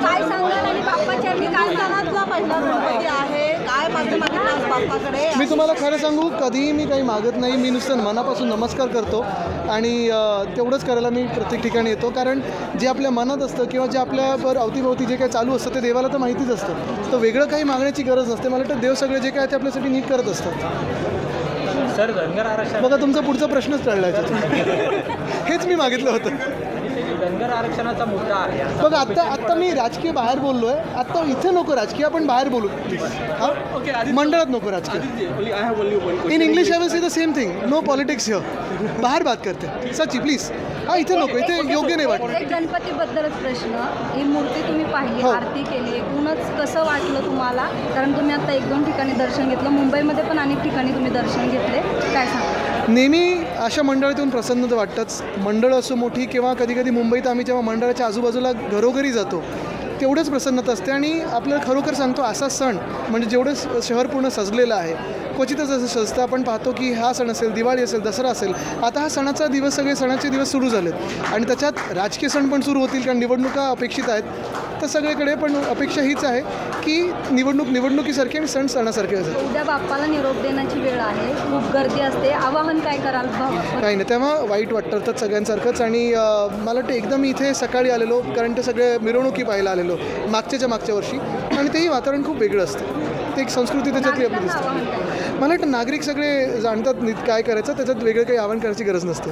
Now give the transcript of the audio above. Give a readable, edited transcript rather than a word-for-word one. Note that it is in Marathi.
काय सांगाल आणि बाप्पाच्या काय सणातला पहिला गणपती आहे, काय माध्यमातून आज बाप्पाकडे? मी तुम्हाला खरं सांगू, कधीही मी काही मागत नाही. मी नुसतं मनापासून नमस्कार करतो आणि तेवढंच करायला मी प्रत्येक ठिकाणी येतो. कारण जे आपल्या मनात असतं किंवा जे आपल्यावर अवतीभोवती जे काही चालू असतं ते देवाला तर माहितीच असतं. तर वेगळं काही मागण्याची गरज नसते. मला वाटतं देव सगळे जे काय ते आपल्यासाठी नीट करत असतात. सर, धनगर आरक्षण बघा, तुमचा पुढचा प्रश्नच टळला आहे. हेच मी मागितलं होतं. धनगर आरक्षणाचा मुद्दा आहे. बघा, आत्ता मी राजकीय बाहेर बोललो आहे. आत्ता इथे नको राजकीय, आपण बाहेर बोलू प्लीज. हां, मंडळात नको राजकीय. In English I will say the same thing. No politics here. बाहेर बात करते सची प्लीज. हां, इथे नको, इथे योग्य नाही वाटत. एक गणपतीबद्दलच प्रश्न. ही मूर्ती तुम्ही पाहिली, हो. आरती केली, एकूणच कसं वाटलं तुम्हाला? कारण तुम्ही आता 1-2 ठिकाणी दर्शन घेतलं, मुंबईमध्ये पण अनेक ठिकाणी तुम्ही दर्शन घेतले, काय सांगा? नेहमी अशा मंडळातून प्रसन्न तर वाटतंच. मंडळ असो मोठी किंवा कधी कधी मुंबईत आम्ही जेव्हा मंडळाच्या आजूबाजूला घरोघरी जातो तेवढंच प्रसन्नता असते. आणि आपल्याला खरोखर सांगतो, असा सण म्हणजे जेवढं शहर पूर्ण सजलेलं आहे, क्वचितच असं सजतं. आपण पाहतो की हा सण असेल, दिवाळी असेल, दसरा असेल, आता हा सणाचा दिवस, सगळे सणाचे दिवस सुरू झालेत आणि त्याच्यात राजकीय सण पण सुरू होतील कारण निवडणुका अपेक्षित आहेत. तर सगळीकडे पण अपेक्षा हीच आहे की निवडणुकीसारखी आणि सण सणासारखे असेल. उद्या बाप्पाला निरोप देण्याची वेळ आहे, खूप गर्दी असते, आवाहन काय कराल? काही नाही, तेव्हा वाईट वाटतं तर सगळ्यांसारखंच. आणि मला वाटतं एकदा मी इथे सकाळी आलेलो, कारण ते सगळे मिरवणुकी पाहायला आलेलो मागच्या वर्षी, आणि तेही वातावरण खूप वेगळं असतं. ते एक संस्कृती त्याच्यातली आपली दिसते. मला वाटतं नागरिक सगळे जाणतात काय करायचं, त्याच्यात वेगळं काही आवाहन करायची गरज नसते.